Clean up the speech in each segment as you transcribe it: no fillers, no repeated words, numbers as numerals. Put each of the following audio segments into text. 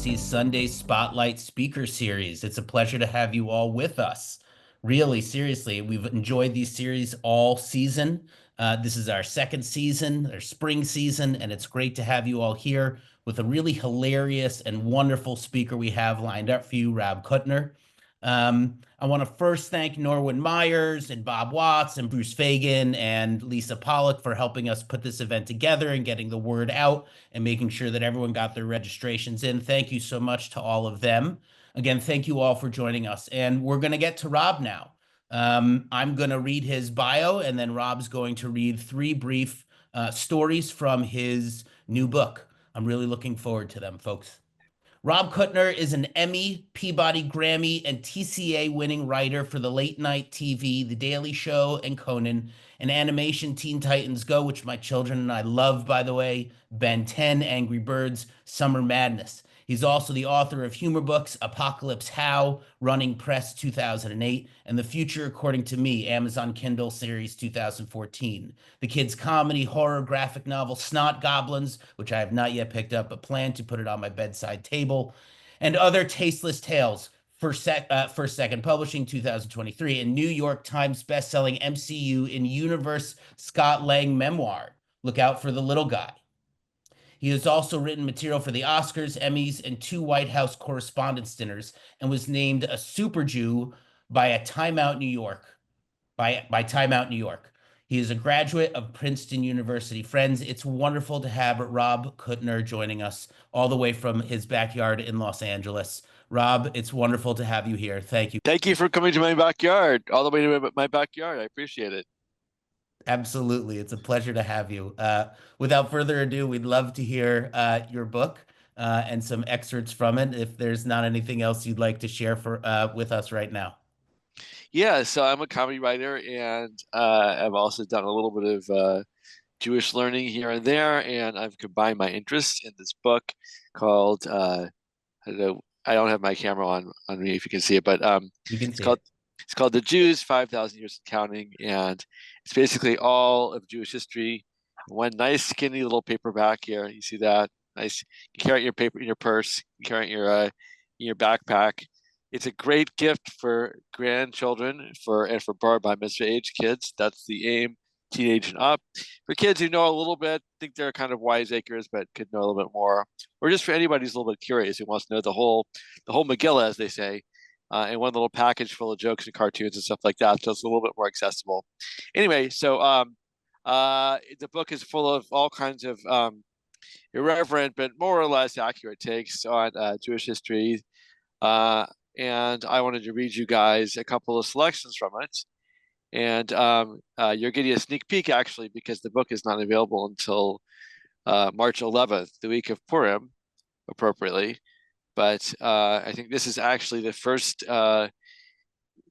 Dynasty's Sunday Spotlight Speaker Series. It's a pleasure to have you all with us. Really, seriously, we've enjoyed these series all season. This is our second season, our spring season, and it's great to have you all here with a really hilarious and wonderful speaker we have lined up for you, Rob Kutner. I want to first thank Norwin Myers and Bob Watts and Bruce Fagan and Lisa Pollock for helping us put this event together and getting the word out and making sure that everyone got their registrations in. Thank you so much to all of them. Again, thank you all for joining us. And we're going to get to Rob now. I'm going to read his bio, and then Rob's going to read three brief stories from his new book. I'm really looking forward to them, folks. Rob Kutner is an Emmy, Peabody, Grammy, and TCA winning writer for the late night TV, The Daily Show, and Conan, and animation Teen Titans Go, which my children and I love, by the way, Ben 10, Angry Birds, Summer Madness. He's also the author of humor books Apocalypse How, Running Press 2008, and The Future According to Me, Amazon Kindle Series 2014. The kids' comedy, horror, graphic novel Snot Goblins, which I have not yet picked up, but plan to put it on my bedside table, and other tasteless tales. First Second Publishing 2023, and New York Times bestselling MCU in Universe Scott Lang memoir. Look out for the little guy. He has also written material for the Oscars, Emmys, and two White House Correspondents' Dinners, and was named a Super Jew by Time Out New York. By Time Out New York. He is a graduate of Princeton University. Friends, it's wonderful to have Rob Kutner joining us all the way from his backyard in Los Angeles. Rob, it's wonderful to have you here. Thank you. Thank you for coming to my backyard, all the way to my backyard. I appreciate it. Absolutely. It's a pleasure to have you. Without further ado, we'd love to hear your book and some excerpts from it, if there's not anything else you'd like to share with us right now. Yeah, so I'm a comedy writer, and I've also done a little bit of Jewish learning here and there, and I've combined my interests in this book called I don't know, I don't have my camera on me if you can see it, but You can it's see called it. it's called The Jews, 5,000 Years of Counting, and it's basically all of Jewish history. One nice skinny little paperback here. You see that? Nice. You carry your paper in your purse. You carry it in your backpack. It's a great gift for grandchildren and for bar bar mitzvah age kids. That's the aim. Teenage and up. For kids who know a little bit, think they're kind of wiseacres, but could know a little bit more, or just for anybody who's a little bit curious who wants to know the whole Megillah, as they say, and one little package full of jokes and cartoons and stuff like that. So it's a little bit more accessible. Anyway, so the book is full of all kinds of irreverent but more or less accurate takes on Jewish history. And I wanted to read you guys a couple of selections from it. And you're getting a sneak peek, actually, because the book is not available until March 11th, the week of Purim, appropriately. But I think this is actually the first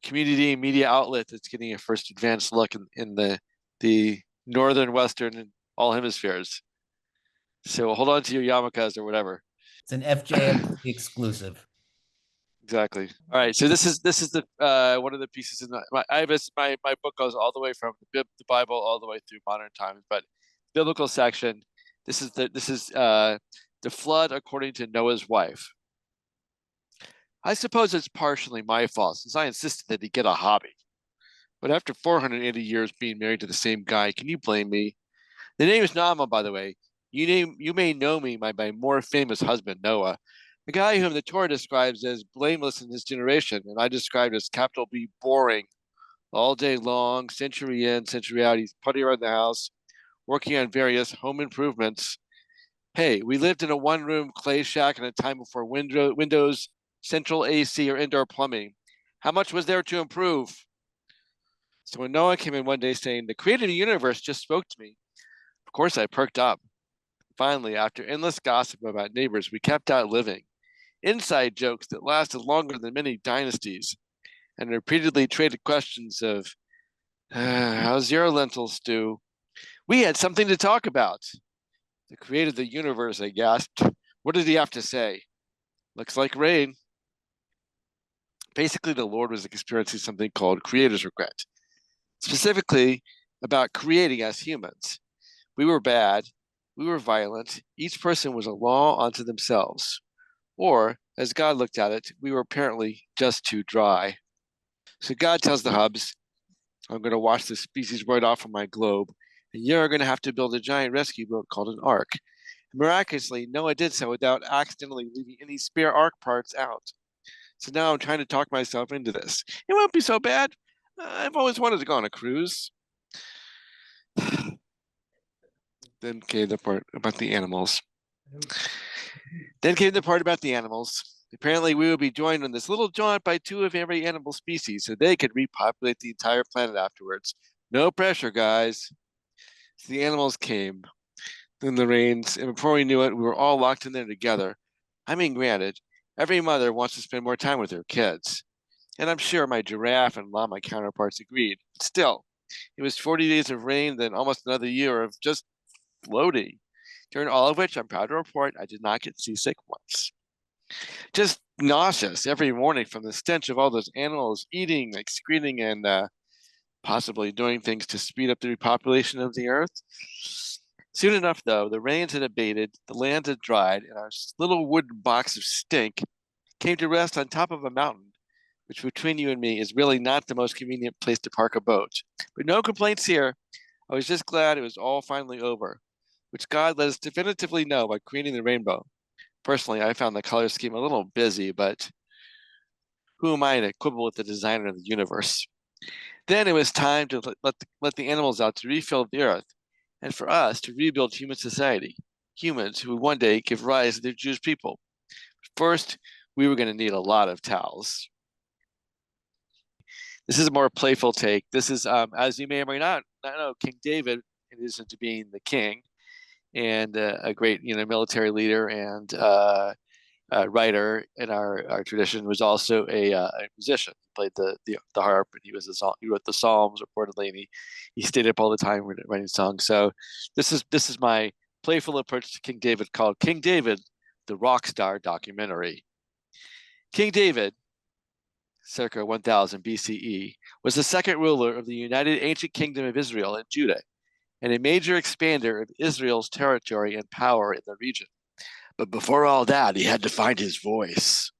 community media outlet that's getting a first advanced look in the northern, western, and all hemispheres. So hold on to your yarmulkes or whatever. It's an FJM exclusive. Exactly. All right. So this is the one of the pieces in my book goes all the way from the Bible all the way through modern times, but biblical section. This is the flood according to Noah's wife. I suppose it's partially my fault since I insisted that he get a hobby. But after 480 years being married to the same guy, can you blame me? The name is Nama, by the way. You may know me by my more famous husband, Noah, a guy whom the Torah describes as blameless in his generation, and I described as capital B boring, all day long, century in, century out. He's putting around the house, working on various home improvements. Hey, we lived in a one-room clay shack in a time before Windows, central AC, or indoor plumbing. How much was there to improve? So when Noah came in one day saying, "The creator of the universe just spoke to me," of course I perked up. Finally, after endless gossip about neighbors, we kept out living. Inside jokes that lasted longer than many dynasties, and repeatedly traded questions of, how's your lentil stew? We had something to talk about. The creator of the universe, I gasped. What did he have to say? Looks like rain. Basically, the Lord was experiencing something called creator's regret, specifically about creating us humans. We were bad. We were violent. Each person was a law unto themselves. Or, as God looked at it, we were apparently just too dry. So God tells the hubs, I'm going to wash the species right off of my globe, and you're going to have to build a giant rescue boat called an ark. Miraculously, Noah did so without accidentally leaving any spare ark parts out. So now I'm trying to talk myself into this. It won't be so bad. I've always wanted to go on a cruise. Then came the part about the animals. Apparently, we would be joined on this little jaunt by two of every animal species so they could repopulate the entire planet afterwards. No pressure, guys. So the animals came. Then the rains, and before we knew it, we were all locked in there together. I mean, granted, every mother wants to spend more time with her kids. And I'm sure my giraffe and llama counterparts agreed. But still, it was 40 days of rain, then almost another year of just floating. During all of which, I'm proud to report, I did not get seasick once. Just nauseous every morning from the stench of all those animals eating, excreting, and possibly doing things to speed up the repopulation of the earth. Soon enough, though, the rains had abated, the land had dried, and our little wooden box of stink came to rest on top of a mountain, which between you and me is really not the most convenient place to park a boat. But no complaints here. I was just glad it was all finally over, which God let us definitively know by creating the rainbow. Personally, I found the color scheme a little busy, but who am I to quibble with the designer of the universe? Then it was time to let the animals out to refill the earth, and for us to rebuild human society, humans who would one day give rise to their Jewish people. First, we were going to need a lot of towels. This is a more playful take. This is, as you may or may not know, King David, in addition to being the king and a great, military leader and writer in our tradition, was also a musician. He played the harp, and he wrote the Psalms reportedly, and he stayed up all the time writing songs. So this is my playful approach to King David, called King David, the Rock Star Documentary. King David, circa 1000 BCE, was the second ruler of the united ancient kingdom of Israel and Judah, and a major expander of Israel's territory and power in the region. But before all that, he had to find his voice.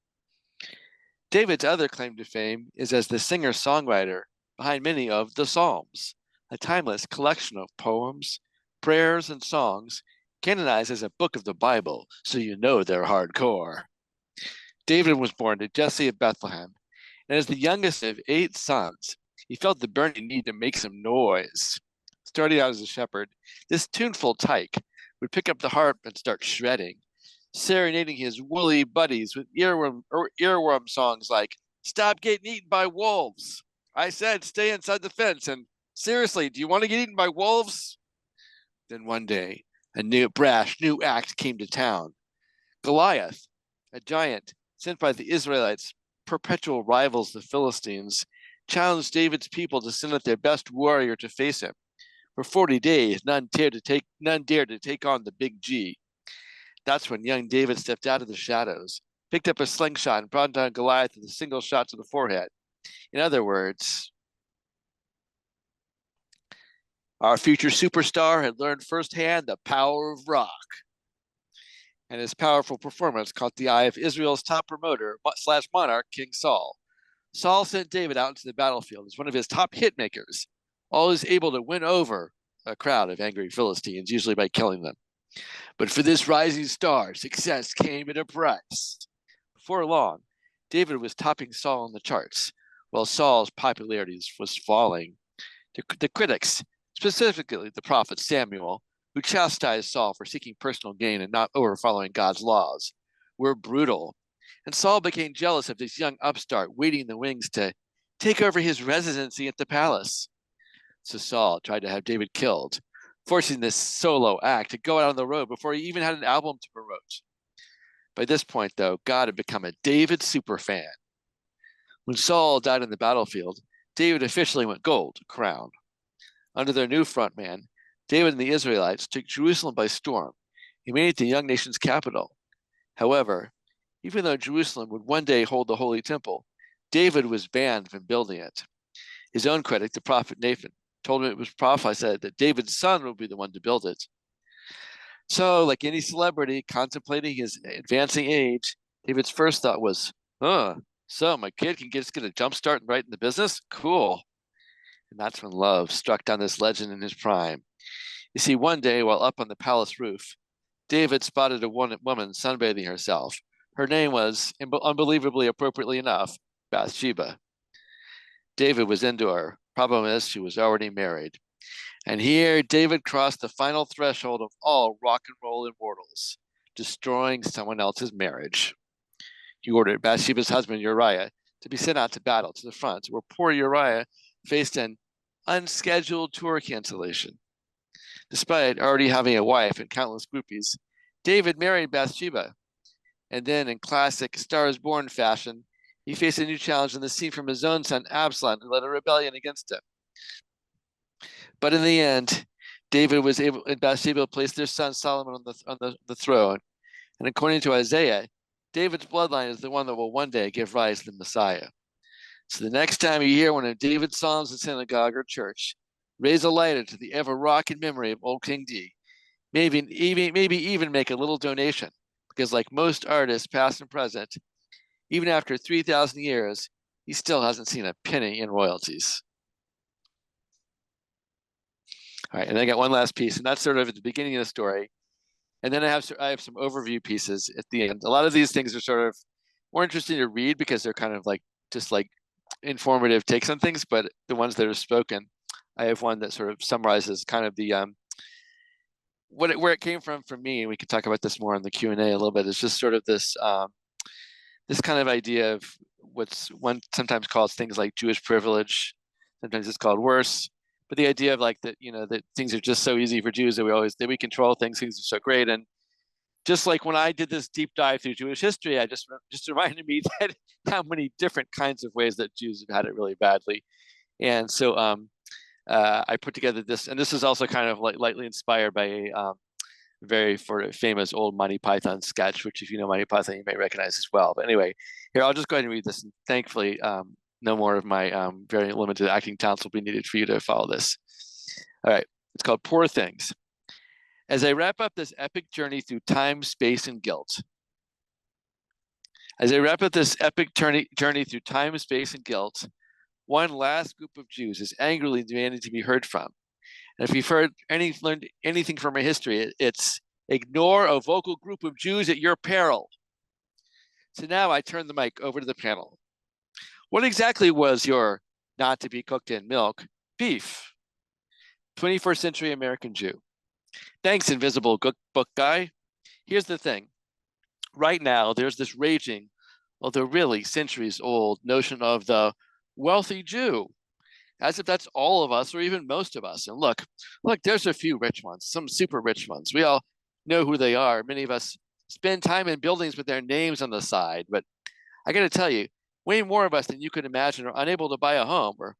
David's other claim to fame is as the singer-songwriter behind many of the Psalms, a timeless collection of poems, prayers, and songs canonized as a book of the Bible, so you know they're hardcore. David was born to Jesse of Bethlehem, and as the youngest of 8 sons, he felt the burning need to make some noise. Starting out as a shepherd, this tuneful tyke would pick up the harp and start shredding, serenading his woolly buddies with earworm songs like, "Stop getting eaten by wolves. I said stay inside the fence, and seriously, do you want to get eaten by wolves?" Then one day, a brash new act came to town. Goliath, a giant sent by the Israelites, perpetual rivals, the Philistines, challenged David's people to send out their best warrior to face him. For 40 days, none dared to take on the big G. That's when young David stepped out of the shadows, picked up a slingshot, and brought down Goliath with a single shot to the forehead. In other words, our future superstar had learned firsthand the power of rock. And his powerful performance caught the eye of Israel's top promoter / monarch, King Saul. Saul sent David out into the battlefield as one of his top hitmakers, always able to win over a crowd of angry Philistines, usually by killing them. But for this rising star, success came at a price. Before long, David was topping Saul on the charts, while Saul's popularity was falling. The critics, specifically the prophet Samuel, who chastised Saul for seeking personal gain and not overfollowing God's laws, were brutal. And Saul became jealous of this young upstart waiting in the wings to take over his residency at the palace. So Saul tried to have David killed, forcing this solo act to go out on the road before he even had an album to promote. By this point, though, God had become a David superfan. When Saul died on the battlefield, David officially went gold, crown. Under their new frontman, David and the Israelites took Jerusalem by storm. He made it the young nation's capital. However, even though Jerusalem would one day hold the Holy Temple, David was banned from building it. His own critic, the prophet Nathan, told him it was prophesied that David's son would be the one to build it. So, like any celebrity contemplating his advancing age, David's first thought was, so my kid can just get a jump start right in the business? Cool. And that's when love struck down this legend in his prime. You see, one day while up on the palace roof, David spotted a woman sunbathing herself. Her name was, unbelievably appropriately enough, Bathsheba. David was into her. Problem is, she was already married. And here, David crossed the final threshold of all rock and roll immortals, destroying someone else's marriage. He ordered Bathsheba's husband, Uriah, to be sent out to battle to the front, where poor Uriah faced an unscheduled tour cancellation. Despite already having a wife and countless groupies, David married Bathsheba. And then, in classic Stars Born fashion, he faced a new challenge in the scene from his own son Absalom, who led a rebellion against him. But in the end, David was able, and Bathsheba placed their son Solomon on the throne. And according to Isaiah, David's bloodline is the one that will one day give rise to the Messiah. So the next time you hear one of David's psalms in synagogue or church, raise a lighter to the ever-rocking memory of old King D. Maybe even make a little donation, because like most artists, past and present, even after 3,000 years, he still hasn't seen a penny in royalties. All right, and I got one last piece, and that's sort of at the beginning of the story. And then I have some overview pieces at the end. A lot of these things are sort of more interesting to read because they're kind of like just like informative takes on things, but the ones that are spoken, I have one that sort of summarizes kind of the where it came from for me. And we could talk about this more in the Q&A a little bit. It's just sort of this this kind of idea of what's one sometimes calls things like Jewish privilege. Sometimes it's called worse. But the idea of like that, you know, that things are just so easy for Jews that we control things are so great. And just like when I did this deep dive through Jewish history, I just reminded me that how many different kinds of ways that Jews have had it really badly. And so I put together this, and this is also kind of like lightly inspired by a very famous old Monty Python sketch, which if you know Monty Python, you may recognize as well. But anyway, here, I'll just go ahead and read this. And thankfully, no more of my very limited acting talents will be needed for you to follow this. All right, it's called Poor Things. As I wrap up this epic journey through time, space, and guilt. As I wrap up this epic journey through time, space, and guilt, one last group of Jews is angrily demanding to be heard from. And if you've learned anything from our history, it's ignore a vocal group of Jews at your peril. So now I turn the mic over to the panel. What exactly was your not to be cooked in milk beef? 21st century American Jew. Thanks, invisible book guy. Here's the thing. Right now, there's this raging, although really centuries old, notion of the wealthy Jew, as if that's all of us or even most of us. And look, there's a few rich ones, some super rich ones. We all know who they are. Many of us spend time in buildings with their names on the side. But I got to tell you, way more of us than you could imagine are unable to buy a home or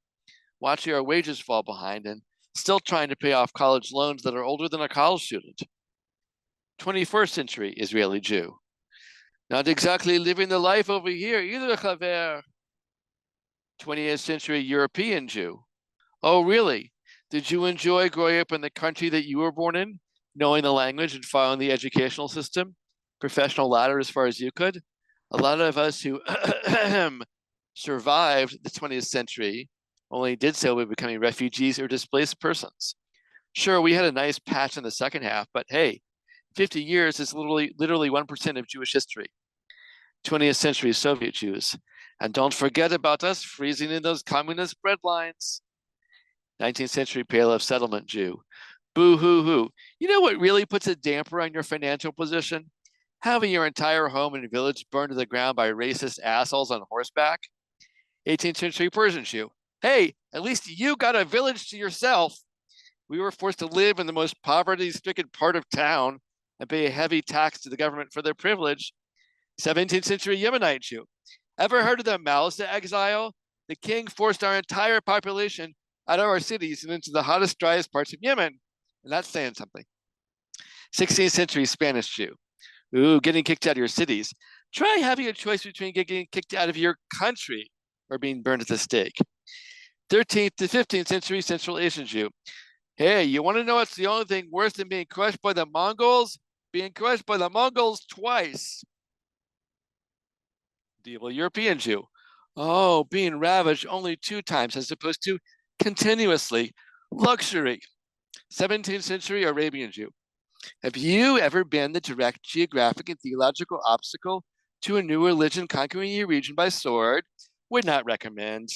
watching our wages fall behind and still trying to pay off college loans that are older than a college student. 21st century Israeli Jew. Not exactly living the life over here either, Chaver. 20th century European Jew. Oh, really? Did you enjoy growing up in the country that you were born in, knowing the language and following the educational system, professional ladder as far as you could? A lot of us who survived the 20th century only did so by becoming refugees or displaced persons. Sure, we had a nice patch in the second half, but hey, 50 years is literally 1% of Jewish history. 20th century Soviet Jews. And don't forget about us freezing in those communist bread lines. 19th century Pale of Settlement Jew. Boo hoo hoo. You know what really puts a damper on your financial position? Having your entire home and village burned to the ground by racist assholes on horseback. 18th century Persian Jew. Hey, at least you got a village to yourself. We were forced to live in the most poverty-stricken part of town and pay a heavy tax to the government for their privilege. 17th century Yemenite Jew. Ever heard of the Malsa exile? The king forced our entire population out of our cities and into the hottest, driest parts of Yemen. And that's saying something. 16th century Spanish Jew. Ooh, getting kicked out of your cities. Try having a choice between getting kicked out of your country or being burned at the stake. 13th to 15th century Central Asian Jew. Hey, you want to know what's the only thing worse than being crushed by the Mongols? Being crushed by the Mongols twice. medieval European Jew. Oh, being ravaged only 2 times as opposed to continuously. Luxury. 17th century Arabian Jew. Have you ever been the direct geographic and theological obstacle to a new religion conquering your region by sword? Would not recommend.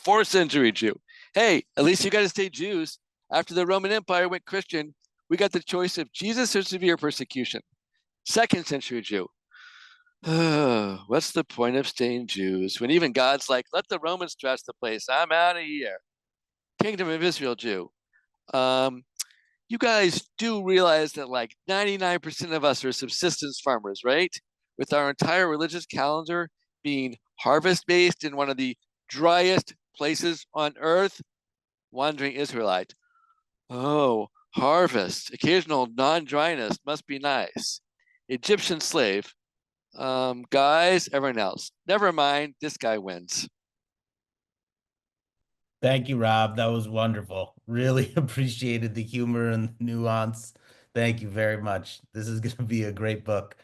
4th century Jew. Hey, at least you got to stay Jews. After the Roman Empire went Christian, we got the choice of Jesus or severe persecution. 2nd century Jew. What's the point of staying Jews when even God's like, let the Romans trash the place. I'm out of here. Kingdom of Israel Jew. You guys do realize that like 99% of us are subsistence farmers, right? With our entire religious calendar being harvest based in one of the driest places on earth, wandering Israelite. Oh, harvest. Occasional non dryness must be nice. Egyptian slave. Guys, everyone else. Never mind, this guy wins. Thank you, Rob. That was wonderful. Really appreciated the humor and the nuance. Thank you very much. This is going to be a great book.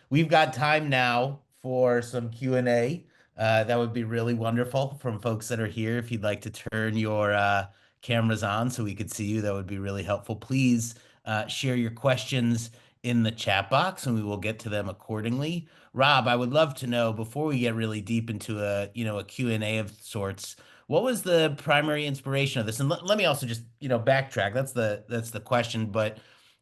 We've got time now for some Q&A. That would be really wonderful from folks that are here. If you'd like to turn your cameras on so we could see you, that would be really helpful. Please share your questions in the chat box and we will get to them accordingly. Rob, I would love to know before we get really deep into a Q&A of sorts, what was the primary inspiration of this? And let me also just, backtrack. That's the question. But,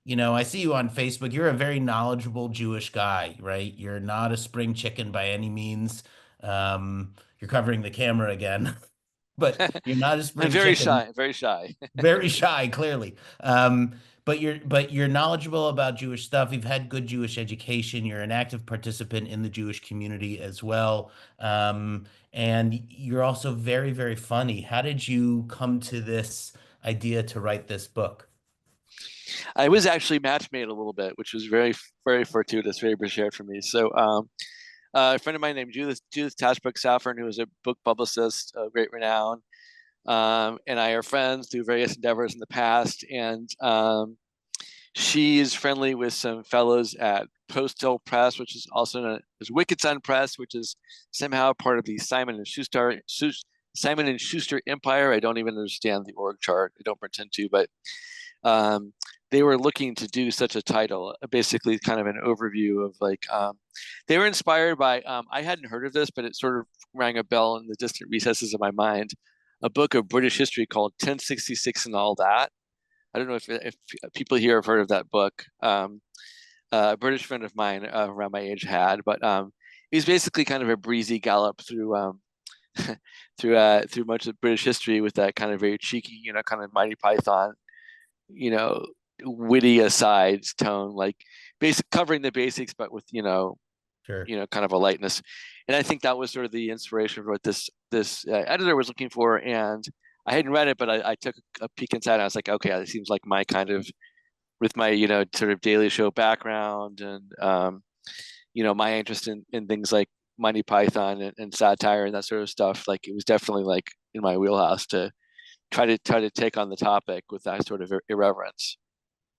I see you on Facebook. You're a very knowledgeable Jewish guy, right? You're not a spring chicken by any means. You're covering the camera again, but you're not a I'm spring very chicken. shy, very shy. Very shy, clearly. But you're knowledgeable about Jewish stuff. You've had good Jewish education. You're an active participant in the Jewish community as well. And you're also very, very funny. How did you come to this idea to write this book? I was actually match made a little bit, which was very, very fortuitous, very shared for me. So, a friend of mine named Judith Tashbrook Saffern, who was a book publicist of great renown, and I are friends through various endeavors in the past. And she is friendly with some fellows at Post Hill Press, which is also known as Wicked Sun Press, which is somehow part of the Simon and Schuster empire. I don't even understand the org chart. I don't pretend to, but um, they were looking to do such a title, basically kind of an overview of like they were inspired by I hadn't heard of this, but it sort of rang a bell in the distant recesses of my mind. A book of British history called 1066 and All That. I don't know if people here have heard of that book. A British friend of mine around my age had, but he's basically kind of a breezy gallop through through much of British history with that kind of very cheeky, kind of Mighty Python, you know, witty asides tone, like basic covering the basics, but with Sure. kind of a lightness. And I think that was sort of the inspiration for what this editor was looking for. And I hadn't read it, but I took a peek inside. And I was like, okay, it seems like my kind of with my sort of Daily Show background and my interest in things like Monty Python and satire and that sort of stuff. Like it was definitely like in my wheelhouse to try to take on the topic with that sort of irreverence.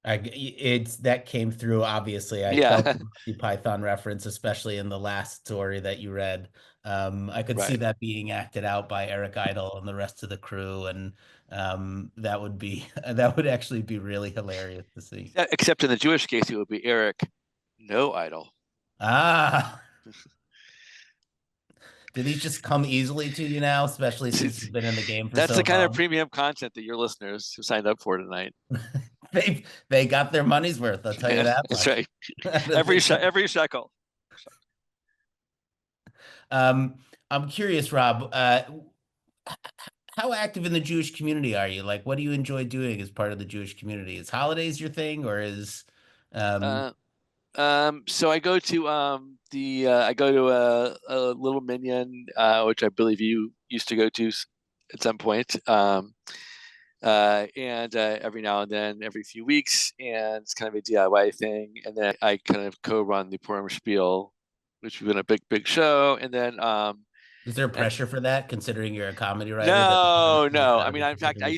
It's that came through, obviously. I felt Yeah, the Monty Python reference, especially in the last story that you read. I could see right. that being acted out by Eric Idle and the rest of the crew, and that would be that would actually be really hilarious to see. Except in the Jewish case, it would be Eric, no idol. Ah, do these just come easily to you now, especially since you've been in the game for That's so the kind of long? premium content that your listeners have signed up for tonight. They got their money's worth, I'll tell you Yeah, that that's much. right. Every shekel. Um, I'm curious, Rob. How active in the Jewish community are you? Like, what do you enjoy doing as part of the Jewish community? Is holidays your thing, or is um Uh, so I go to I go to a little minion, which I believe you used to go to at some point. And every now and then, every few weeks, and it's kind of a DIY thing. And then I kind of co-run the Purim Spiel, which has been a big show. And then is there and pressure for that, considering you're a comedy writer, that the Purim no, Spiel's no. I gotta mean, be in fact, particularly funny?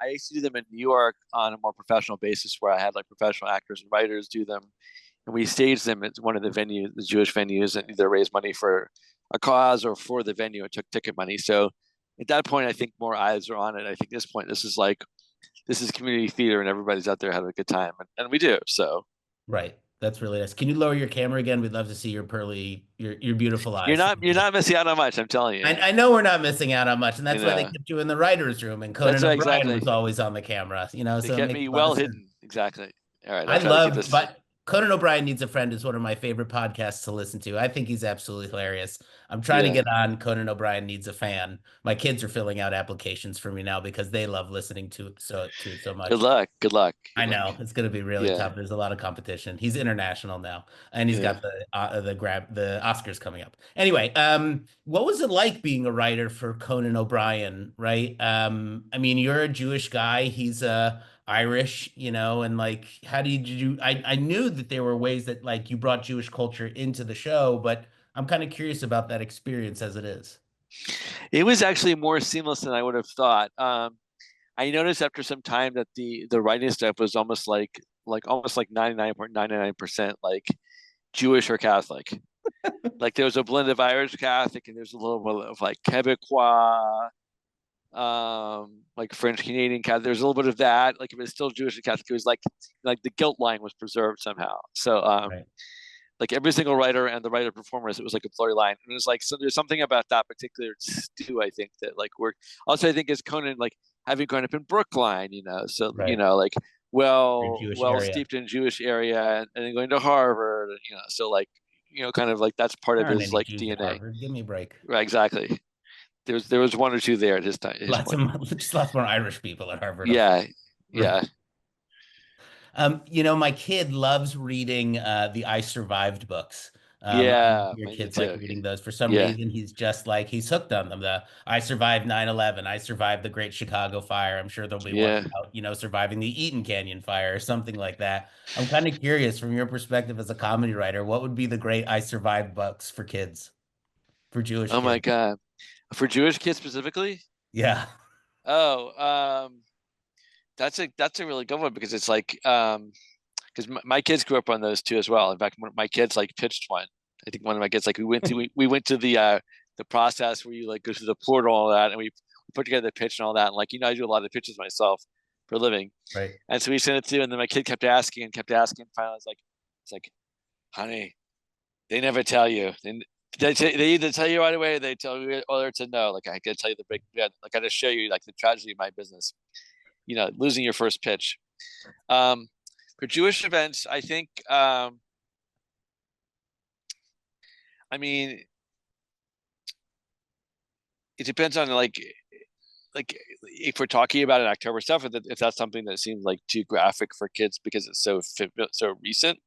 I used to do them in New York on a more professional basis, where I had like professional actors and writers do them, and we staged them at one of the venues, the Jewish venues, and either raise money for a cause or for the venue. It took ticket money. So at that point, I think more eyes are on it. I think at this point, this is community theater, and everybody's out there having a good time, and we do. So Right. That's really nice. Can you lower your camera again? We'd love to see your beautiful eyes. Thank you're you. not missing out on much. I'm telling you. I know we're not missing out on much, and You that's why they know, kept you in the writer's room, and that's Conan right, O'Brien was exactly. always on the camera, They so it kept makes me a lot well of sense. hidden. Exactly. All right, I'll I try to keep love, this. but Conan O'Brien Needs a Friend is one of my favorite podcasts to listen to. I think he's absolutely hilarious. I'm trying to Yeah. get on Conan O'Brien Needs a Fan. My kids are filling out applications for me now because they love listening to it so Good much. luck. Good luck. I Good luck. know it's going to be really Yeah. tough. There's a lot of competition. He's international now, and he's Yeah. got the Oscars coming up. Anyway, what was it like being a writer for Conan O'Brien? Right? I mean, you're a Jewish guy. He's Irish, and like, how did you? I knew that there were ways that like you brought Jewish culture into the show, but I'm kind of curious about that experience as it is. It was actually more seamless than I would have thought. I noticed after some time that the writing stuff was almost like 99.99% like Jewish or Catholic. Like there was a blend of Irish Catholic and there's a little bit of like Quebecois, like French Canadian Catholic. There's a little bit of that. Like it was still Jewish and Catholic. It was like the guilt line was preserved somehow. So Right. like every single writer and the writer performers, it was like a blurry line. And it was like so there's something about that particular stew, I think, that like worked. Also, I think as Conan, like having grown up in Brookline, so Right. like Your Jewish well area. steeped in Jewish area and then going to Harvard, so like kind of like that's part There of aren't his any like Jews at DNA. Harvard. Give me a break. Right, exactly. There was one or two there at his time, his Lots of point. just lots more Irish people at Harvard, of course. Yeah, yeah, My kid loves reading the I Survived books. I don't know if yeah. your Me kids like too. reading those. For some Yeah, reason, he's hooked on them. The I Survived 9/11, I Survived the Great Chicago Fire. I'm sure there'll be one yeah. about, surviving the Eaton Canyon fire or something like that. I'm kind of curious from your perspective as a comedy writer, what would be the great I Survived books for kids, for Jewish Oh my kids? God. For Jewish kids specifically? Yeah. Oh, that's a really good one because it's like because my kids grew up on those two as well. In fact, one of my kids like pitched one. I think one of my kids like we went to the process where you like go through the portal and all that, and we put together the pitch and all that. And like I do a lot of pitches myself for a living, Right. and so we sent it to, and then my kid kept asking and kept asking. Finally, I was like, it's like, honey, they never tell you. They either tell you right away, or they tell you, or it's a no. Like I gotta tell you the big, yeah, like I gotta show you like the tragedy of my business. Losing your first pitch. Um, for Jewish events, I think, I mean, it depends on like if we're talking about an October stuff, if that's something that seems like too graphic for kids because it's so recent.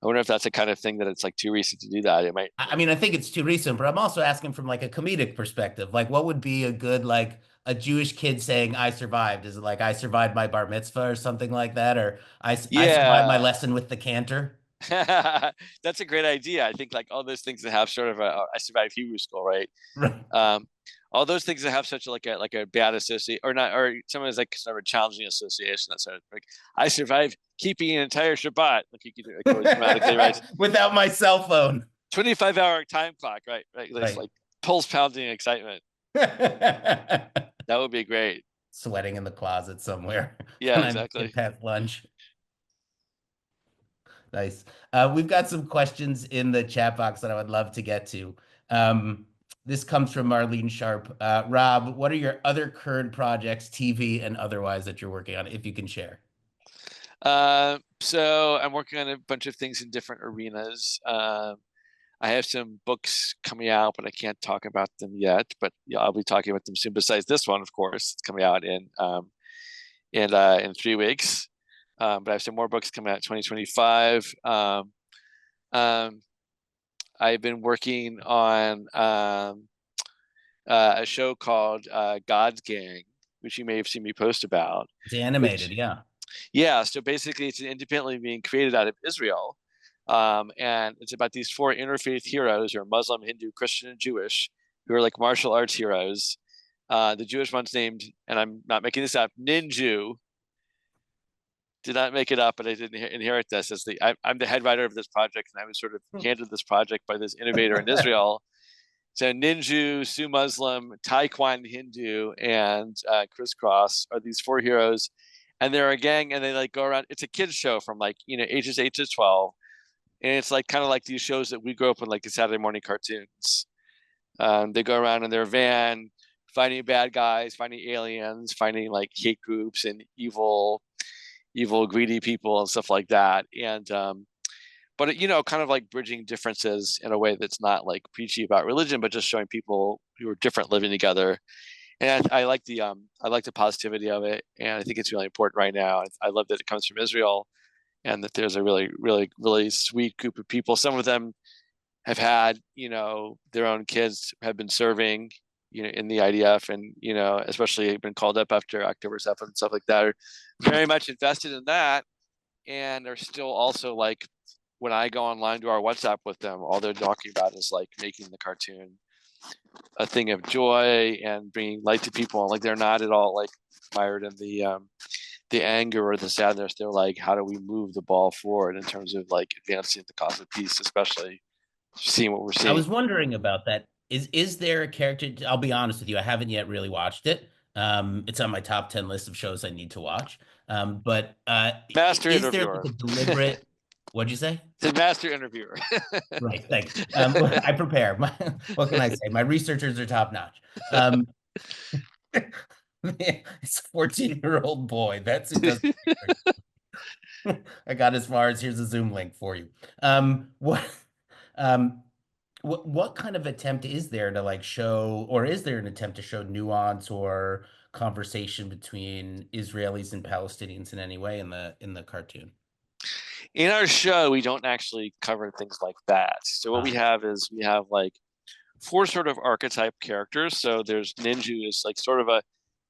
I wonder if that's the kind of thing that it's like too recent to do that. It might. I mean, I think it's too recent, but I'm also asking from like a comedic perspective. Like, what would be a good, like, a Jewish kid saying, I survived? Is it like, I survived my bar mitzvah or something like that? Or I survived my Yeah, lesson with the cantor? that's a great idea. I think like all those things that have sort of I survived Hebrew school, right? Right. Um, all those things that have such like a bad associate or not or sometimes like sort of a challenging association. That's sort of like I survived keeping an entire Shabbat. Like you could go dramatically, right? Without my cell phone. 25-hour time clock, right? Right. It's Right. like pulse pounding excitement. That would be great. Sweating in the closet somewhere Yeah, when I make exactly. it past lunch. Nice. We've got some questions in the chat box that I would love to get to. This comes from Marlene Sharp. Rob, what are your other current projects, TV and otherwise, that you're working on, if you can share? So I'm working on a bunch of things in different arenas. I have some books coming out, but I can't talk about them yet. But yeah, I'll be talking about them soon. Besides this one, of course, it's coming out in 3 weeks. But I have some more books coming out in 2025. Um, I've been working on a show called God's Gang, which you may have seen me post about. It's animated, Which, yeah. yeah, so basically, it's independently being created out of Israel, and it's about these four interfaith heroes, who are Muslim, Hindu, Christian, and Jewish, who are like martial arts heroes. The Jewish one's named, and I'm not making this up, Ninju. Did not make it up, but I didn't inherit this as I'm the head writer of this project, and I was sort of handed this project by this innovator in Israel. So Ninju, Su Muslim, Taekwondo Hindu, and Chris Cross are these four heroes, and they're a gang, and they like go around. It's a kids show from like ages 8 to 12, and it's like kind of like these shows that we grew up with, like the Saturday morning cartoons. They go around in their van, finding bad guys, finding aliens, finding like hate groups and evil, greedy people and stuff like that. And but kind of like bridging differences in a way that's not like preachy about religion, but just showing people who are different living together. And I like the positivity of it, and I think it's really important right now. I love that it comes from Israel, and that there's a really, really, really sweet group of people. Some of them have had, their own kids have been serving, in the IDF, and especially been called up after October 7th and stuff like that, are very much invested in that, and are still also like, when I go online to our WhatsApp with them, all they're talking about is like making the cartoon a thing of joy and bringing light to people. And like, they're not at all like mired in the anger or the sadness. They're like, how do we move the ball forward in terms of like advancing the cause of peace, especially seeing what we're I seeing. was wondering about that. Is there a character? I'll be honest with you, I haven't yet really watched it. It's on my top 10 list of shows I need to watch. But Master is there like interviewer. a deliberate, what'd you say? The master interviewer. Right, thanks. I prepare. What can I say? My researchers are top notch. It's a 14-year-old boy. That's who does research. I got as far as here's a Zoom link for you. Um, what kind of attempt is there to like show, or is there an attempt to show nuance or conversation between Israelis and Palestinians in any way in the cartoon? In our show, we don't actually cover things like that. So what we Ah, have is we have like four sort of archetype characters. So there's Ninju is like sort of a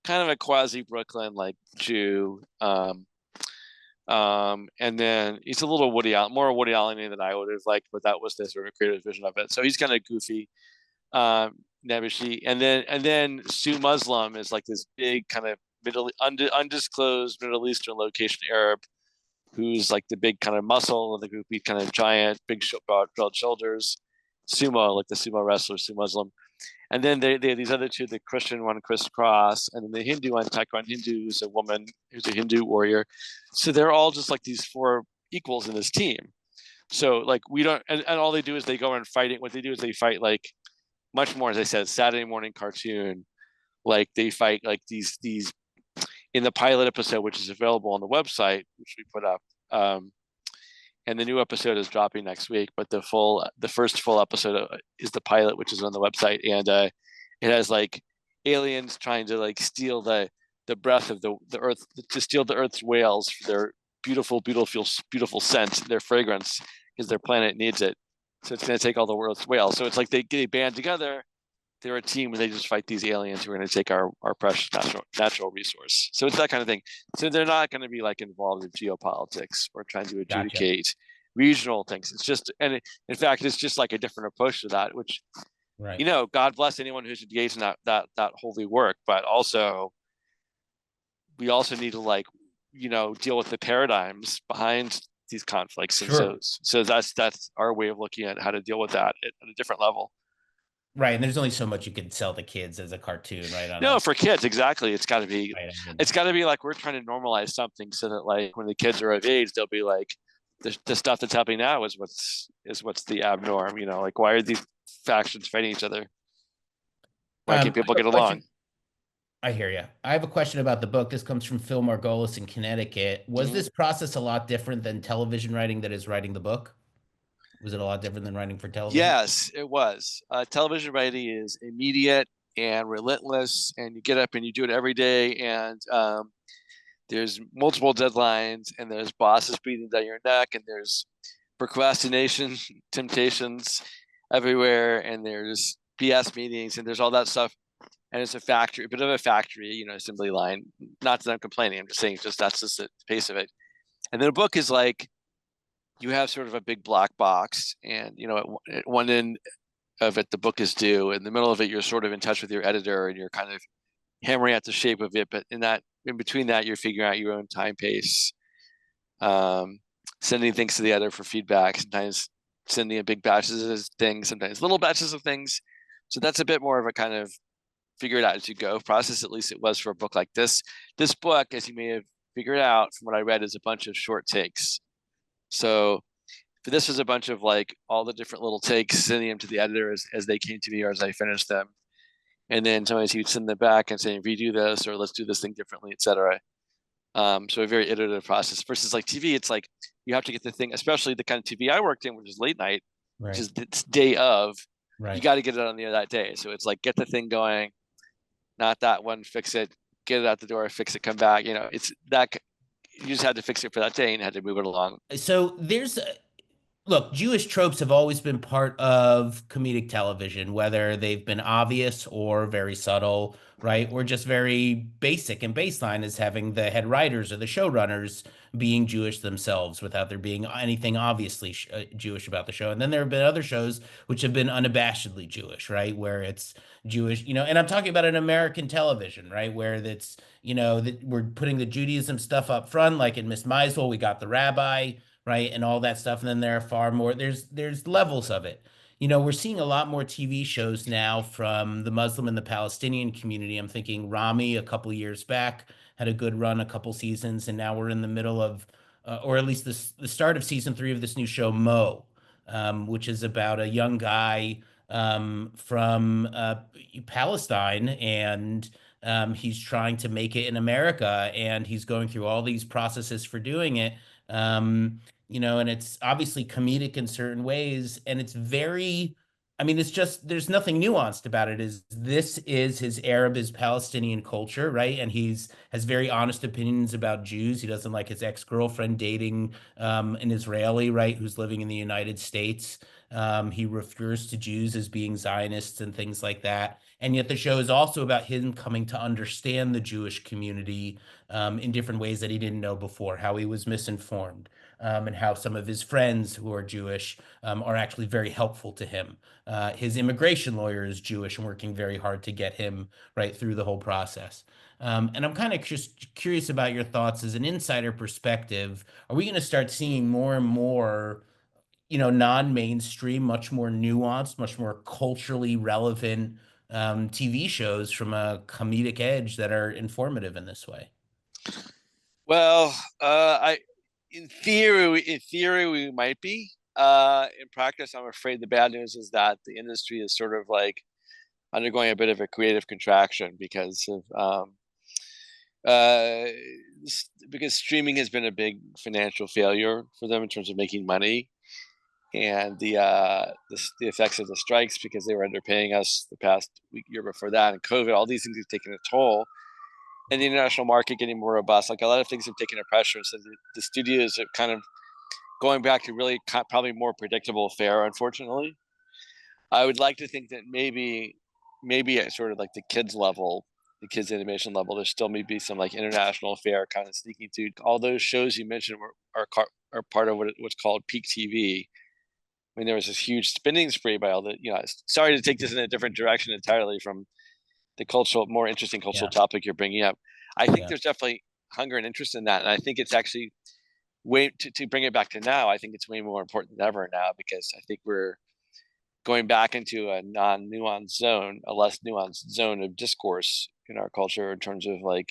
kind of a quasi Brooklyn like Jew. And then he's a little more Woody Allen than I would have liked, but that was the sort of creative vision of it. So he's kind of goofy, Nebushi, and then Su Muslim is like this big kind of undisclosed Middle Eastern location Arab, who's like the big kind of muscle of the group, kind of giant, big broad shoulders, sumo, like the sumo wrestler, Su Muslim. And then they have these other two, the Christian one, Chris Cross, and then the Hindu one, Taekwondo Hindu, who's a woman, who's a Hindu warrior. So they're all just like these four equals in this team. So like we don't, and all they do is they go and fight it. What they do is they fight like much more, as I said, Saturday morning cartoon. Like they fight like these in the pilot episode, which is available on the website, which we put up. And the new episode is dropping next week, but the first full episode is the pilot, which is on the website, and it has like aliens trying to like steal the breath of the earth, to steal the earth's whales for their beautiful scent, their fragrance, because their planet needs it. So it's going to take all the world's whales. So it's like they band together. They're a team, and they just fight these aliens who are going to take our precious natural resource. So it's that kind of thing. So they're not going to be like involved in geopolitics or trying to gotcha. adjudicate regional things. It's just, in fact, it's just like a different approach to that, which, Right. God bless anyone who's engaged in that holy work. But also, we also need to like, deal with the paradigms behind these conflicts. And Sure. so that's our way of looking at how to deal with that at a different level. Right. And there's only so much you could sell the kids as a cartoon, right? On No, a for kids, exactly. It's got to be, right. I mean, it's got to be like we're trying to normalize something so that like when the kids are of age, they'll be like, the stuff that's happening now is what's the abnorm. Like why are these factions fighting each other? Why can't I people have get a along? question. I hear you. I have a question about the book. This comes from Phil Margolis in Connecticut. Was Mm-hmm. this process a lot different than television writing that is writing the book? Was it a lot different than writing for television? Yes, it was. Television writing is immediate and relentless, and you get up and you do it every day, and there's multiple deadlines, and there's bosses breathing down your neck, and there's procrastination temptations everywhere, and there's BS meetings, and there's all that stuff. And it's a bit of a factory, assembly line. Not that I'm complaining. I'm just saying, that's just the pace of it. And then a book is like you have sort of a big black box, and at one end of it, the book is due. In the middle of it, you're sort of in touch with your editor, and you're kind of hammering out the shape of it. But in between that, you're figuring out your own time pace. um, sending things to the editor for feedback, sometimes sending in big batches of things, sometimes little batches of things. So that's a bit more of a kind of figure it out as you go process. At least it was for a book like this. This book, as you may have figured out from what I read, is a bunch of short takes. So for this was a bunch of like all the different little takes, sending them to the editor as they came to me or as I finished them. And then sometimes he would send them back and say, redo this or let's do this thing differently, etc. So a very iterative process versus like TV. It's like you have to get the thing, especially the kind of TV I worked in, which is late night, which Right. is it's day of. You Right. got to get it on the other that day. So it's like get the thing going, not that one, fix it, get it out the door, fix it, come back. You know, it's that you just had to fix it for that day and had to move it along. So there's look, Jewish tropes have always been part of comedic television, whether they've been obvious or very subtle, right? Or just very basic and baseline as having the head writers or the showrunners being Jewish themselves without there being anything obviously Jewish about the show. And then there have been other shows which have been unabashedly Jewish, right? Where it's Jewish, and I'm talking about an American television, right? Where that's, that we're putting the Judaism stuff up front, like in Miss Maisel, we got the rabbi, right? And all that stuff. And then there are far more, there's levels of it. We're seeing a lot more TV shows now from the Muslim and the Palestinian community. I'm thinking Rami a couple years back had a good run, a couple seasons, and now we're in the middle of, or at least the start of season 3 of this new show, Mo, which is about a young guy from Palestine, and he's trying to make it in America, and he's going through all these processes for doing it. And it's obviously comedic in certain ways, and it's very, I mean, it's just there's nothing nuanced about it. This is his Arab, his Palestinian culture, right? And he's has very honest opinions about Jews. He doesn't like his ex-girlfriend dating an Israeli, right, who's living in the United States. He refers to Jews as being Zionists and things like that. And yet the show is also about him coming to understand the Jewish community in different ways that he didn't know before, how he was misinformed, and how some of his friends who are Jewish are actually very helpful to him. His immigration lawyer is Jewish and working very hard to get him right through the whole process. And I'm kind of just curious about your thoughts as an insider perspective. Are we going to start seeing more and more, non-mainstream, much more nuanced, much more culturally relevant TV shows from a comedic edge that are informative in this way? Well, I in theory we might be. In practice, I'm afraid the bad news is that the industry is sort of like undergoing a bit of a creative contraction uh, because streaming has been a big financial failure for them in terms of making money, and the effects of the strikes because they were underpaying us the past year before that, and COVID, all these things have taken a toll. And the international market getting more robust, like a lot of things have taken a pressure. So the studios are kind of going back to really probably more predictable fare. Unfortunately, I would like to think that maybe at sort of like the kids level, the kids animation level, there still may be some like international fare kind of sneaking through. All those shows you mentioned are part of what's called peak TV. I mean, there was this huge spending spree by all the, sorry to take this in a different direction entirely from the more interesting cultural Yeah, topic you're bringing up. I think yeah, there's definitely hunger and interest in that, and I think it's actually way to bring it back to now. I think it's way more important than ever now because I think we're going back into a non-nuanced zone, a less nuanced zone of discourse in our culture in terms of like,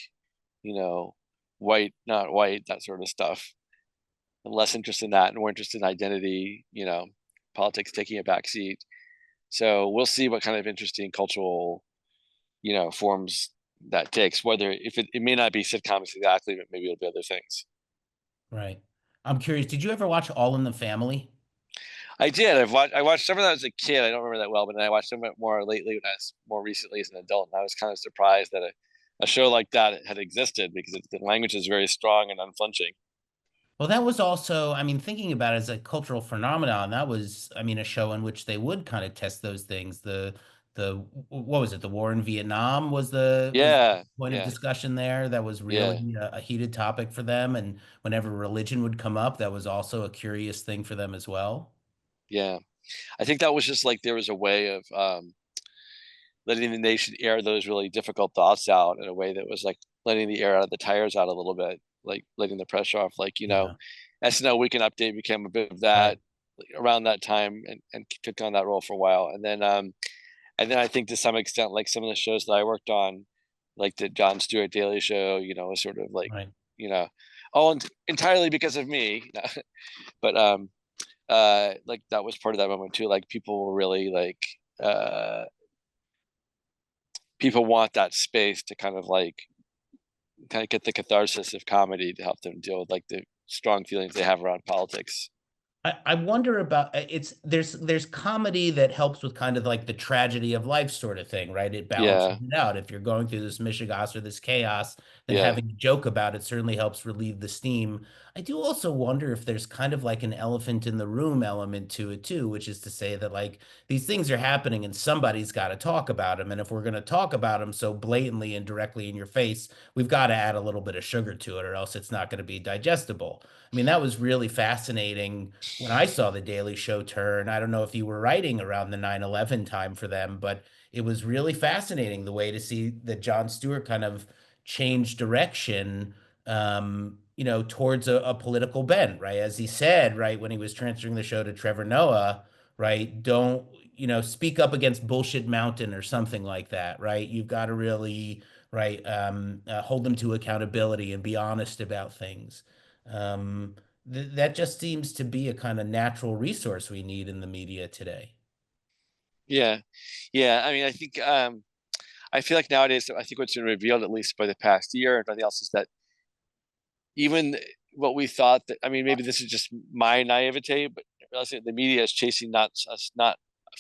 you know, white, not white, that sort of stuff. And less interest in that and more interest in identity, politics taking a back seat. So we'll see what kind of interesting cultural, forms that takes, whether if it may not be sitcoms exactly, but maybe it'll be other things. right. I'm curious, did you ever watch All in the Family? I did. I watched some of that as a kid. I don't remember that well, but then I watched some of it more lately when I was more recently as an adult, and I was kind of surprised that a show like that had existed because the language is very strong and unflinching. Well, that was also, I mean, thinking about it as a cultural phenomenon, that was, I mean, a show in which they would kind of test those things. The what was it? The war in Vietnam was the Yeah, point of yeah, discussion there. That was yeah, really a heated topic for them. And whenever religion would come up, that was also a curious thing for them as well. yeah. I think that was just like there was a way of letting the nation air those really difficult thoughts out in a way that was like letting the air out of the tires out a little bit, like letting the pressure off. Like, Yeah. SNL Weekend Update became a bit of Right. that around that time, and took on that role for a while. And then I think to some extent, like some of the shows that I worked on, like the Jon Stewart Daily Show, was sort of like, Right. you know, all entirely because of me. But like that was part of that moment too. Like people were really like, uh, people want that space to kind of get the catharsis of comedy to help them deal with like the strong feelings they have around politics. I wonder about it's there's comedy that helps with kind of like the tragedy of life sort of thing, right? It balances Yeah, it out. If you're going through this mishigas or this chaos, then yeah, having a joke about it certainly helps relieve the steam. I do also wonder if there's kind of like an elephant in the room element to it too, which is to say that like these things are happening and somebody's got to talk about them. And if we're going to talk about them so blatantly and directly in your face, we've got to add a little bit of sugar to it, or else it's not going to be digestible. I mean, that was really fascinating when I saw the Daily Show turn. I don't know if you were writing around the 9/11 time for them, but it was really fascinating the way to see that Jon Stewart kind of changed direction, towards a political bent, right? As he said, right, when he was transferring the show to Trevor Noah, right, don't, speak up against Bullshit Mountain or something like that, right? You've got to really, right, hold them to accountability and be honest about things. That just seems to be a kind of natural resource we need in the media today. yeah, yeah. I mean, I feel like nowadays, I think what's been revealed, at least by the past year and nothing else, is that even what we thought that, I mean, maybe this is just my naivete, but realizing the media is chasing not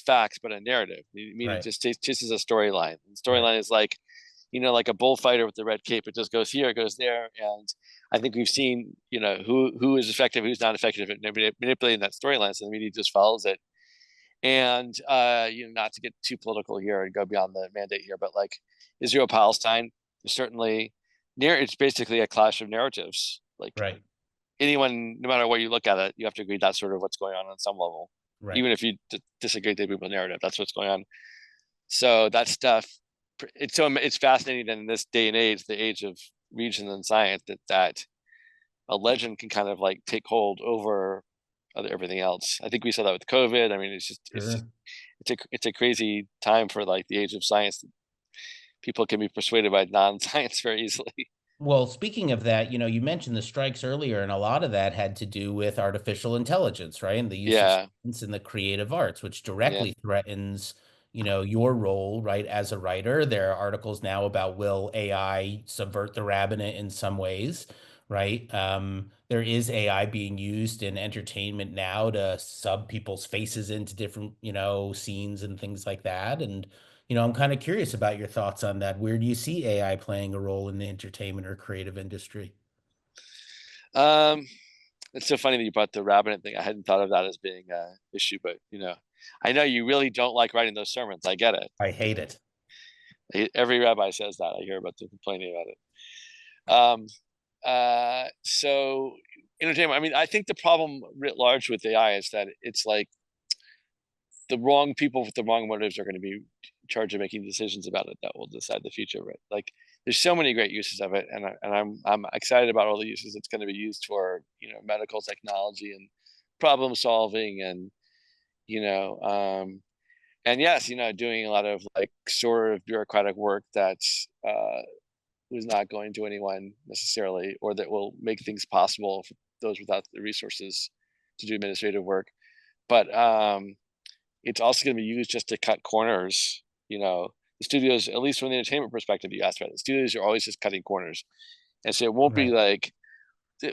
facts, but a narrative. The media Right, just chases a storyline. The right, storyline is like, like a bullfighter with the red cape. It just goes here, it goes there. And I think we've seen, who is effective, who's not effective at manipulating that storyline. So the media just follows it. And not to get too political here and go beyond the mandate here, but like Israel Palestine is certainly near. It's basically a clash of narratives. Like right, anyone, no matter what you look at it, you have to agree that's sort of what's going on some level, right. even if you disagree with the people narrative. That's what's going on. So that stuff, it's fascinating that in this day and age, the age of region and science, that a legend can kind of like take hold over everything else. I think we saw that with COVID. I mean, Sure. it's a crazy time for like the age of science. People can be persuaded by non-science very easily. Well, speaking of that, you mentioned the strikes earlier, and a lot of that had to do with artificial intelligence, right? And the use of Yeah, science in the creative arts, which yeah, directly threatens, your role, right, as a writer. There are articles now about will AI subvert the rabbinate in some ways, right? There is AI being used in entertainment now to sub people's faces into different, scenes and things like that. And I'm kind of curious about your thoughts on that. Where do you see AI playing a role in the entertainment or creative industry? um it's so funny that you brought the rabbit thing. I hadn't thought of that as being a issue, but I know you really don't like writing those sermons. I get it. I hate it. Every rabbi says that. I hear about them complaining about it. So entertainment, I mean, I think the problem writ large with AI is that it's like the wrong people with the wrong motives are going to be in charge of making decisions about it that will decide the future. Right? Like, there's so many great uses of it, and I'm excited about all the uses it's going to be used for. Medical technology and problem solving, and you know, and yes, doing a lot of like sort of bureaucratic work that's was not going to anyone necessarily, or that will make things possible for those without the resources to do administrative work. But it's also going to be used just to cut corners. The studios, at least from the entertainment perspective, you asked about, the studios are always just cutting corners, and so it won't be Right. like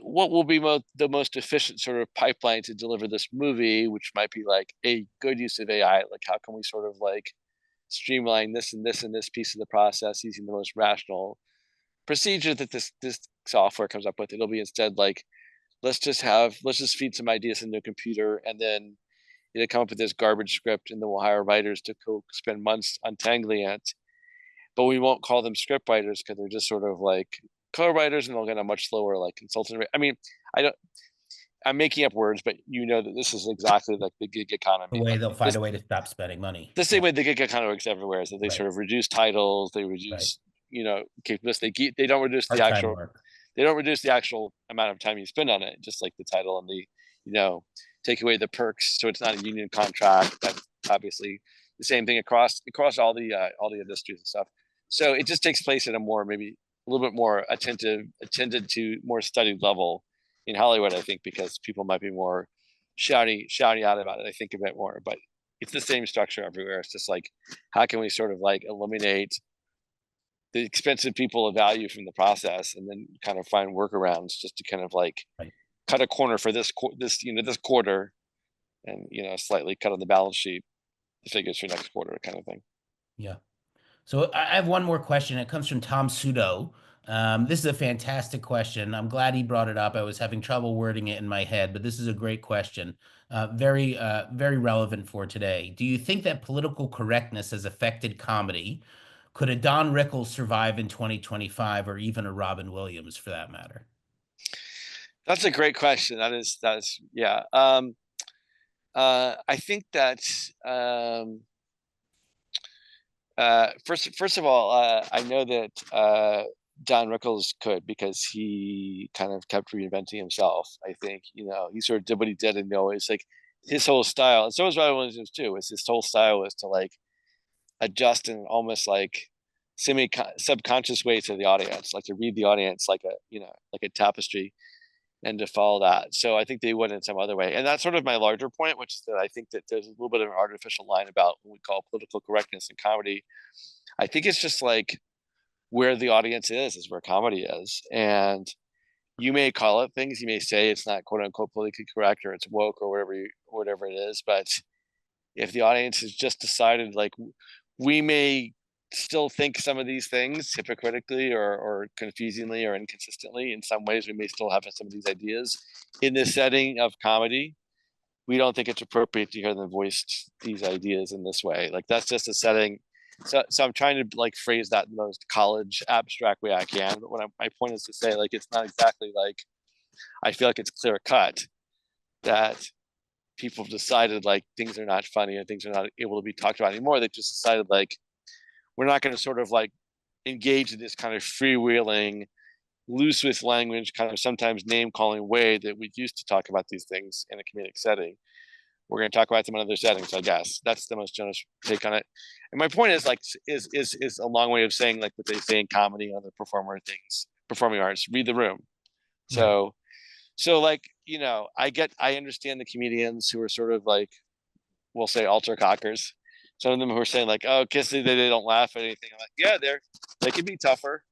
what will be the most efficient sort of pipeline to deliver this movie, which might be like a good use of AI. Like, how can we sort of like streamline this and this and this piece of the process using the most rational procedure that this software comes up with? It'll be instead like, let's just feed some ideas into a computer, and then come up with this garbage script, and then we'll hire writers to spend months untangling it. But we won't call them script writers because they're just sort of like co-writers, and they'll get a much lower like consultant rate. I mean, I don't. I'm making up words, but that this is exactly like the gig The economy. way Like they'll find this, a way to stop spending money. the same Yeah. way the gig economy works everywhere is that they Right. sort of reduce titles, they Right. reduce capability. They don't reduce the Part-time actual. work. They don't reduce the actual amount of time you spend on it, just like the title and the, you know, take away the perks, so it's not a union contract. That's obviously the same thing across all the industries and stuff. So it just takes place at a more, maybe a little bit more attended to, more studied level in Hollywood, I think, because people might be more shouting out about it, I think, a bit more. But it's the same structure everywhere. It's just like, how can we sort of like eliminate the expensive people of value from the process, and then kind of find workarounds just to kind of like Right. cut a corner for this this quarter, and slightly cut on the balance sheet the figures for next quarter, kind of thing. Yeah. So I have one more question. It comes from Tom Sudo. This is a fantastic question. I'm glad he brought it up. I was having trouble wording it in my head, but this is a great question. Very relevant for today. Do you think that political correctness has affected comedy? Could a Don Rickles survive in 2025, or even a Robin Williams for that matter? That's a great question. That is yeah. I think that first of all, I know that Don Rickles could, because he kind of kept reinventing himself. I think he sort of did what he did, and always like his whole style, and so was Robin Williams too. Was his whole style was to like adjust in almost like semi subconscious way to the audience, like to read the audience like a like a tapestry, and to follow that. So I think they would in some other way. And that's sort of my larger point, which is that I think that there's a little bit of an artificial line about what we call political correctness in comedy. I think it's just like where the audience is where comedy is. And you may call it things, you may say it's not quote unquote politically correct, or it's woke, or whatever it is. But if the audience has just decided, like, we may still think some of these things hypocritically, or confusingly, or inconsistently. In some ways, we may still have some of these ideas in the setting of comedy. We don't think it's appropriate to hear them voice these ideas in this way. Like, that's just a setting. So I'm trying to like phrase that in the most college abstract way I can. But my point is to say, like, it's not exactly like I feel like it's clear cut that people have decided like things are not funny and things are not able to be talked about anymore. They just decided like we're not going to sort of like engage in this kind of freewheeling, loose with language, kind of sometimes name calling way that we used to talk about these things in a comedic setting. We're going to talk about them in other settings, I guess. That's the most generous take on it. And my point is like is a long way of saying like what they say in comedy and other performing arts. Read the room. Right. So like I understand the comedians who are sort of like, we'll say, alter cockers. Some of them who are saying like, oh, kissy, they don't laugh at anything. I'm like, yeah, they can be tougher.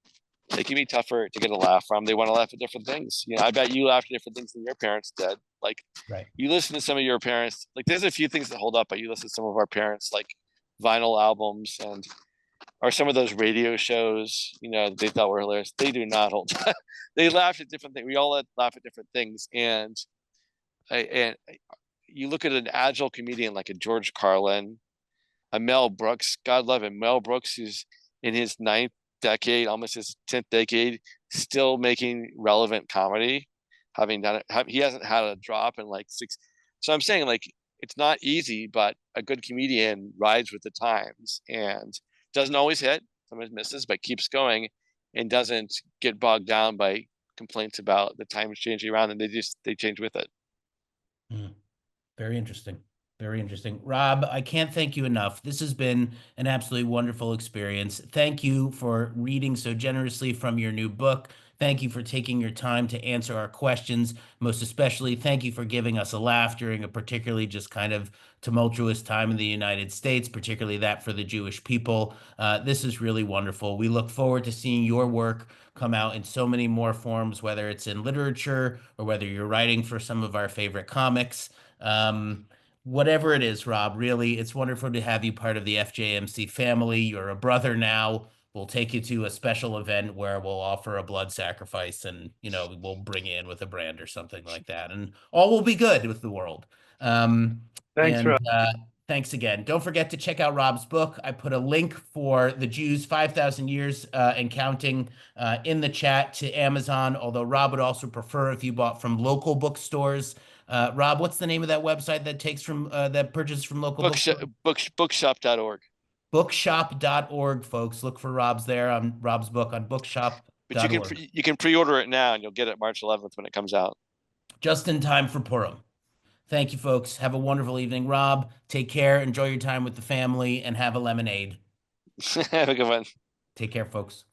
They can be tougher to get a laugh from. They want to laugh at different things. I bet you laughed at different things than your parents did. Like, Right. you listen to some of your parents, like there's a few things that hold up, but you listen to some of our parents like vinyl albums, and or some of those radio shows, that they thought were hilarious. They do not hold up. They laughed at different things. We all laugh at different things. And you look at an agile comedian like a George Carlin, a Mel Brooks, God love him. Mel Brooks, who's in his ninth decade, almost his 10th decade, still making relevant comedy, having done it. He hasn't had a drop in like 6. So I'm saying, like, it's not easy, but a good comedian rides with the times and doesn't always hit, sometimes misses, but keeps going, and doesn't get bogged down by complaints about the times changing around, and they change with it. Mm. Very interesting. Very interesting. Rob, I can't thank you enough. This has been an absolutely wonderful experience. Thank you for reading so generously from your new book. Thank you for taking your time to answer our questions. Most especially, thank you for giving us a laugh during a particularly just kind of tumultuous time in the United States, particularly that for the Jewish people. This is really wonderful. We look forward to seeing your work come out in so many more forms, whether it's in literature or whether you're writing for some of our favorite comics. Whatever it is, Rob, really, it's wonderful to have you part of the FJMC family. You're a brother now. We'll take you to a special event where we'll offer a blood sacrifice, and, we'll bring you in with a brand or something like that. And all will be good with the world. Um, Thanks, and Rob. Thanks again. Don't forget to check out Rob's book. I put a link for The Jews 5,000 Years and Counting in the chat to Amazon, although Rob would also prefer if you bought from local bookstores. Rob, what's the name of that website that purchases from local Bookshop, bookstores? bookshop.org. Bookshop.org, folks. Look for Rob's there on Rob's book on Bookshop. But .org. you can pre-order it now, and you'll get it March 11th when it comes out. Just in time for Purim. Thank you, folks. Have a wonderful evening. Rob, take care. Enjoy your time with the family and have a lemonade. Have a good one. Take care, folks.